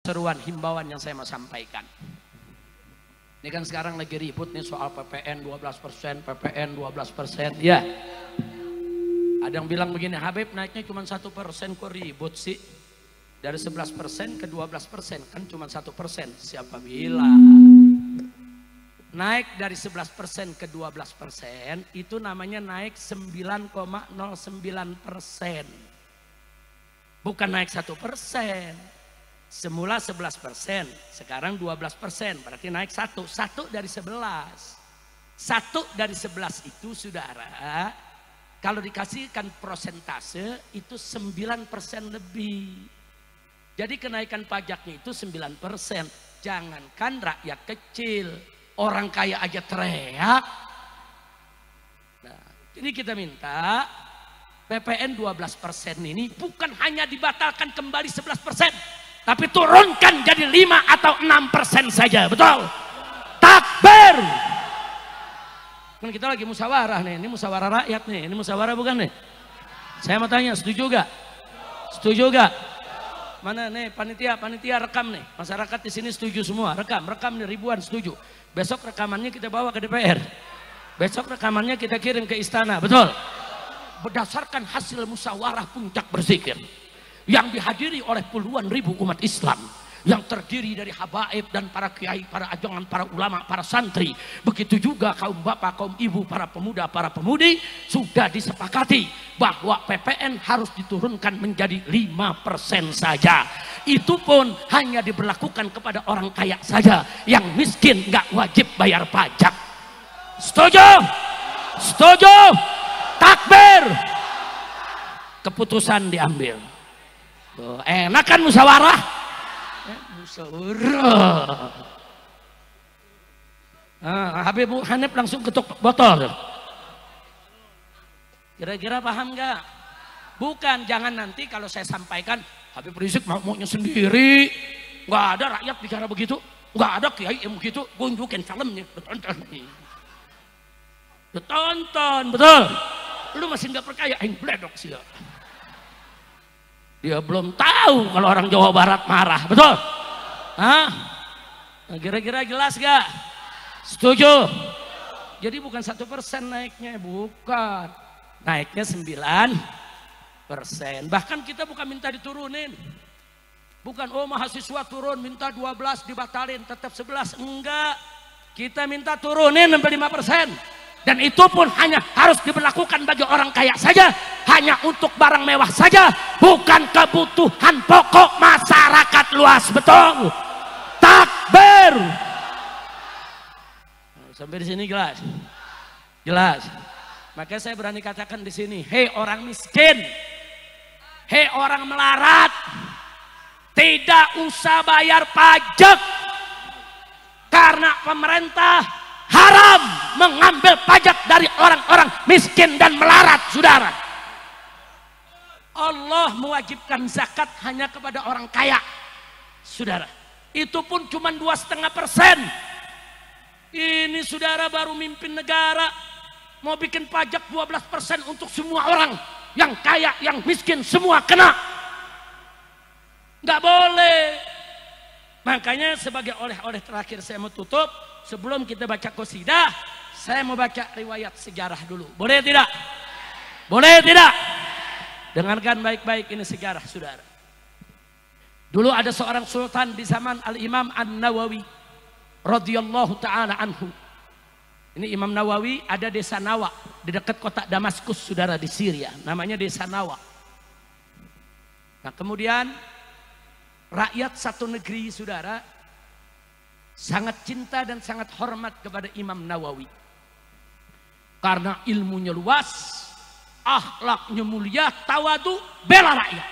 Seruan himbauan yang saya mau sampaikan. Ini kan sekarang lagi ribut nih soal PPN 12%, PPN 12%. Ya. Ada yang bilang begini, Habib naiknya cuma 1%, kok ribut sih? Dari 11% ke 12%, kan cuma 1%. Siapa bilang? Naik dari 11% ke 12%, itu namanya naik 9,09%. Bukan naik 1%. Semula 11%, sekarang 12%, berarti naik 1 dari 11. 1 dari 11 itu saudara, kalau dikasihkan prosentase itu 9% lebih. Jadi kenaikan pajaknya itu 9%. Jangankan rakyat kecil, orang kaya aja teriak. Nah, jadi kita minta PPN 12% ini bukan hanya dibatalkan kembali 11%. Tapi turunkan jadi 5 atau 6% saja, betul? Takbir! Kan kita lagi musyawarah nih, ini musyawarah rakyat nih, ini musyawarah bukan nih? Saya mau tanya, setuju gak? Setuju gak? Mana nih panitia rekam nih, masyarakat di sini setuju semua, rekam nih ribuan setuju. Besok rekamannya kita bawa ke DPR, besok rekamannya kita kirim ke istana, betul? Berdasarkan hasil musyawarah puncak berzikir yang dihadiri oleh puluhan ribu umat Islam, yang terdiri dari habaib dan para kiai, para ajongan, para ulama, para santri, begitu juga kaum bapak, kaum ibu, para pemuda, para pemudi, sudah disepakati bahwa PPN harus diturunkan menjadi 5% saja. Itu pun hanya diberlakukan kepada orang kaya saja, yang miskin nggak wajib bayar pajak. Setuju? Setuju? Takbir! Keputusan diambil. Tuh, enak kan musyawarah? Musyawarah. Habib Hanif langsung ketuk botol. Kira-kira paham nggak? Bukan, jangan nanti kalau saya sampaikan Habib Rizik maunya sendiri. Nggak ada rakyat bicara begitu, nggak ada kiai yang begitu. Gunjukin filmnya, ditonton, betul? Lu masih nggak percaya? Aing bledok sih. Dia belum tahu kalau orang Jawa Barat marah, betul? Hah? Nah, kira-kira jelas gak? Setuju? Jadi bukan 1% naiknya, bukan. Naiknya 9%. Bahkan kita bukan minta diturunin. Bukan, oh mahasiswa turun, minta 12 dibatalin, tetap 11. Enggak. Kita minta turunin sampai 5%. Dan itu pun hanya harus diberlakukan bagi orang kaya saja, hanya untuk barang mewah saja, bukan kebutuhan pokok masyarakat luas, betul? Takbir! Sampai di sini jelas? Jelas. Makanya saya berani katakan di sini, hei orang miskin, hei orang melarat, tidak usah bayar pajak, karena pemerintah haram mengambil pajak dari orang-orang miskin dan melarat, saudara. Allah mewajibkan zakat hanya kepada orang kaya, saudara. Itu pun cuma 2,5%. Ini saudara baru mimpin negara, mau bikin pajak 12% untuk semua orang, yang kaya, yang miskin, semua kena. Nggak boleh. Makanya sebagai oleh-oleh terakhir saya mau tutup. Sebelum kita baca qasidah, saya mau baca riwayat sejarah dulu. Boleh tidak? Boleh tidak? Dengarkan baik-baik, ini sejarah saudara. Dulu ada seorang sultan di zaman Al-Imam An-Nawawi radhiyallahu taala anhu. Ini Imam Nawawi ada desa Nawa di dekat kota Damaskus saudara, di Syria. Namanya desa Nawa. Nah, kemudian rakyat satu negeri saudara sangat cinta dan sangat hormat kepada Imam Nawawi karena ilmunya luas, akhlaknya mulia, tawadu, bela rakyat.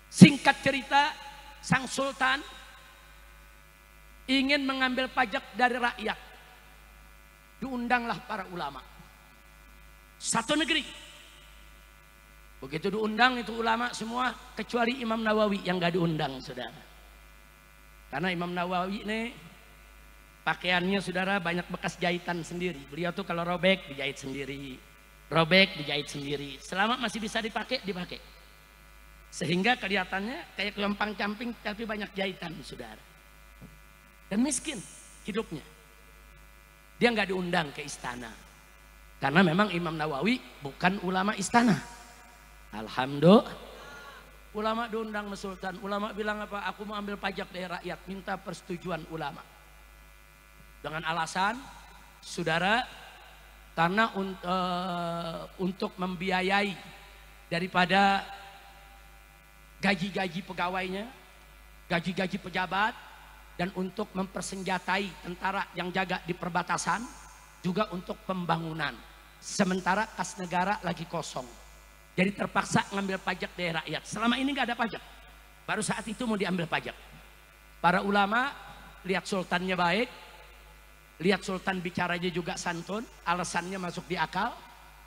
Singkat cerita, sang sultan ingin mengambil pajak dari rakyat. Diundanglah para ulama satu negeri. Begitu diundang itu ulama semua, kecuali Imam Nawawi yang gak diundang, saudara. Karena Imam Nawawi ini pakaiannya saudara banyak bekas jahitan sendiri. Beliau tuh kalau robek dijahit sendiri, robek dijahit sendiri. Selama masih bisa dipakai, dipakai. Sehingga kelihatannya kayak kelompang camping tapi banyak jahitan, saudara. Dan miskin hidupnya. Dia nggak diundang ke istana. Karena memang Imam Nawawi bukan ulama istana. Alhamdulillah. Ulama diundang sama sultan. Ulama bilang apa? Aku mau ambil pajak dari rakyat. Minta persetujuan ulama. Dengan alasan, saudara, karena untuk membiayai daripada gaji-gaji pegawainya, gaji-gaji pejabat, dan untuk mempersenjatai tentara yang jaga di perbatasan, juga untuk pembangunan. Sementara kas negara lagi kosong. Jadi terpaksa ngambil pajak dari rakyat. Selama ini nggak ada pajak. Baru saat itu mau diambil pajak. Para ulama lihat sultannya baik, lihat sultan bicaranya juga santun, alasannya masuk di akal.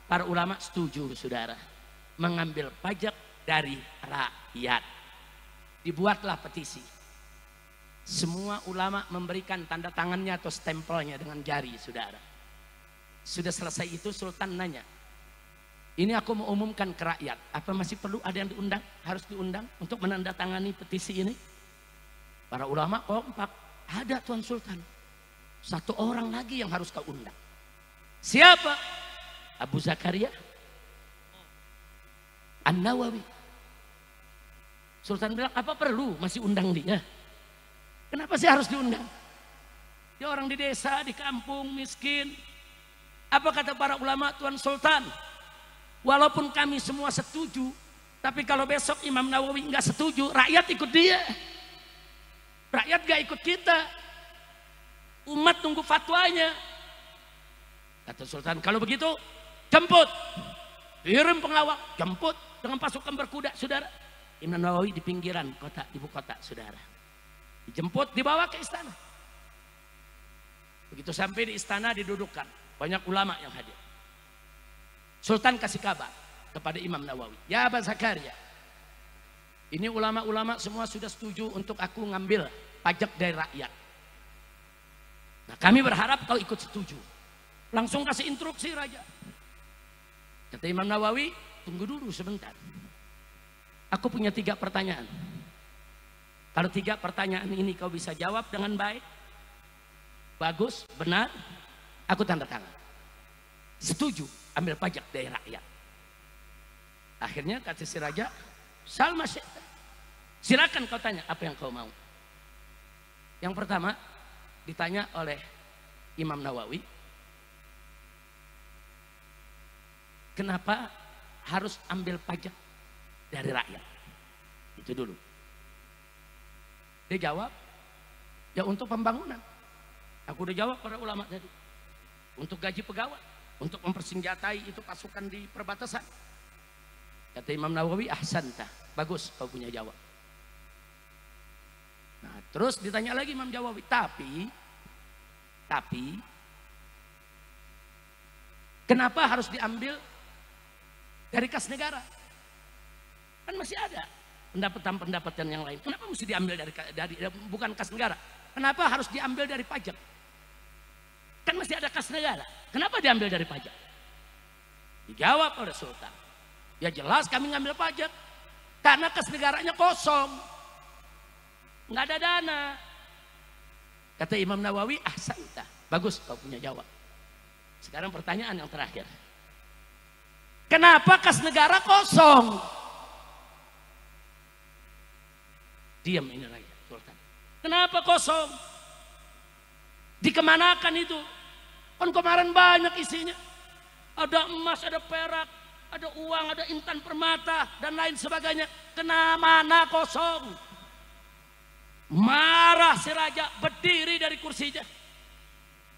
Para ulama setuju, saudara, mengambil pajak dari rakyat. Dibuatlah petisi. Semua ulama memberikan tanda tangannya atau stempelnya dengan jari, saudara. Sudah selesai itu sultan nanya, ini aku mau umumkan ke rakyat, apa masih perlu ada yang diundang? Harus diundang untuk menandatangani petisi ini? Para ulama kompak, ada Tuan Sultan. Satu orang lagi yang harus kau undang. Siapa? Abu Zakaria An-Nawawi. Sultan bilang, apa perlu masih undang dia? Kenapa sih harus diundang? Dia orang di desa, di kampung, miskin. Apa kata para ulama? Tuan Sultan, walaupun kami semua setuju, tapi kalau besok Imam Nawawi nggak setuju, rakyat ikut dia. Rakyat gak ikut kita. Umat tunggu fatwanya. Kata Sultan, kalau begitu jemput. Kirim pengawal, jemput dengan pasukan berkuda, saudara. Imam Nawawi di pinggiran kota, ibu kota, saudara. Dijemput, dibawa ke istana. Begitu sampai di istana didudukkan. Banyak ulama yang hadir. Sultan kasih kabar kepada Imam Nawawi. Ya Abu Zakaria, ini ulama-ulama semua sudah setuju untuk aku ngambil pajak dari rakyat. Nah, kami berharap kau ikut setuju. Langsung kasih instruksi raja. Kata Imam Nawawi, tunggu dulu sebentar. Aku punya 3 pertanyaan. Kalau 3 pertanyaan ini kau bisa jawab dengan baik, bagus, benar, aku tanda tangan. Setuju ambil pajak dari rakyat. Akhirnya kata si raja, Salma, silakan kau tanya apa yang kau mau. Yang pertama ditanya oleh Imam Nawawi, kenapa harus ambil pajak dari rakyat? Itu dulu. Dia jawab, ya untuk pembangunan. Aku udah jawab para ulama tadi. Untuk gaji pegawai, untuk mempersenjatai itu pasukan di perbatasan. Kata Imam Nawawi, ahsanta, bagus kau punya jawab. Nah, terus ditanya lagi Imam Nawawi, tapi kenapa harus diambil dari kas negara? Kan masih ada pendapatan yang lain. Kenapa mesti diambil dari bukan kas negara? Kenapa harus diambil dari pajak? Kan masih ada kas negara. Kenapa diambil dari pajak? Dijawab oleh Sultan, ya jelas kami ngambil pajak karena kas negaranya kosong, nggak ada dana. Kata Imam Nawawi, ahsanta, bagus kau punya jawab. Sekarang pertanyaan yang terakhir, kenapa kas negara kosong? Diam ini raja Sultan. Kenapa kosong? Dikemanakan itu? Kan kemarin banyak isinya. Ada emas, ada perak, ada uang, ada intan permata, dan lain sebagainya. Kemana kosong? Marah si raja, berdiri dari kursinya.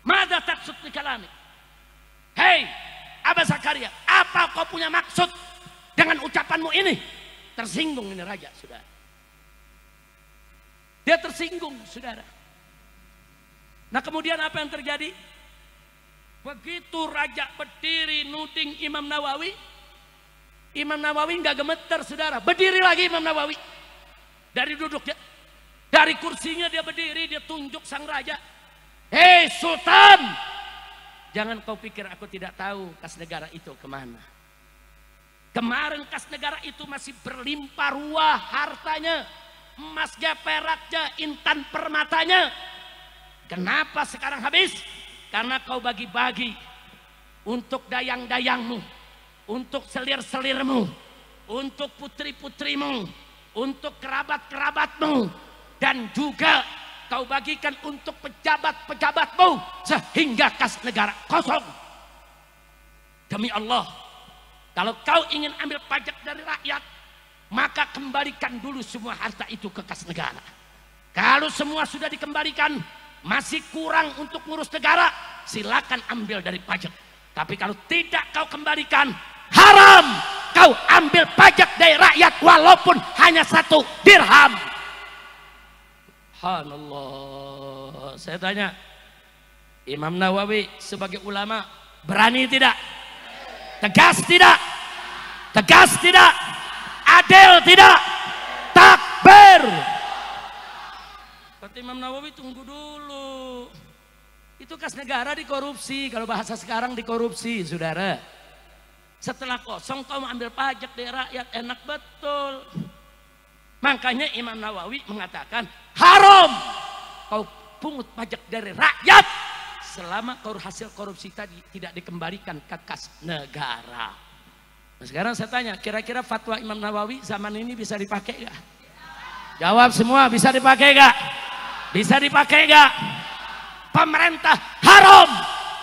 Mada taksud di kalami? Hei Abu Zakaria, apa kau punya maksud dengan ucapanmu ini? Tersinggung ini raja, saudara. Dia tersinggung, saudara. Nah, kemudian apa yang terjadi? Begitu raja berdiri nuding Imam Nawawi nggak gemeter, saudara. Berdiri lagi Imam Nawawi dari duduknya, dari kursinya dia berdiri, dia tunjuk sang raja. Hei Sultan, jangan kau pikir aku tidak tahu kas negara itu kemana. Kemarin kas negara itu masih berlimpah ruah hartanya, emasnya, peraknya, intan permatanya. Kenapa sekarang habis? Karena kau bagi-bagi untuk dayang-dayangmu, untuk selir-selirmu, untuk putri-putrimu, untuk kerabat-kerabatmu, dan juga kau bagikan untuk pejabat-pejabatmu, sehingga kas negara kosong. Demi Allah, kalau kau ingin ambil pajak dari rakyat, maka kembalikan dulu semua harta itu ke kas negara. Kalau semua sudah dikembalikan, masih kurang untuk ngurus negara, silakan ambil dari pajak. Tapi kalau tidak kau kembalikan, haram kau ambil pajak dari rakyat walaupun hanya 1 dirham. Subhanallah. Saya tanya, Imam Nawawi sebagai ulama berani tidak? Tegas tidak? Tegas tidak? Adil tidak? Takbir. Kata Imam Nawawi, tunggu dulu. Itu kas negara dikorupsi, kalau bahasa sekarang dikorupsi, saudara. Setelah kosong kau ambil pajak dari rakyat, enak betul. Makanya Imam Nawawi mengatakan haram kau pungut pajak dari rakyat selama hasil korupsi tadi tidak dikembalikan ke kas negara. Nah, sekarang saya tanya, kira-kira fatwa Imam Nawawi zaman ini bisa dipakai gak? Jawab semua, bisa dipakai gak? Bisa dipakai gak? Pemerintah haram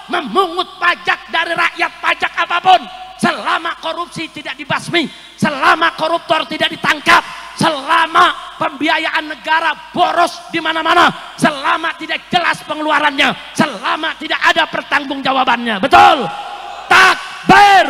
memungut pajak dari rakyat, pajak apapun, selama korupsi tidak dibasmi, selama koruptor tidak ditangkap, selama pembiayaan negara boros di mana-mana, selama tidak jelas pengeluarannya, selama tidak ada pertanggungjawabannya. Betul? Takbir.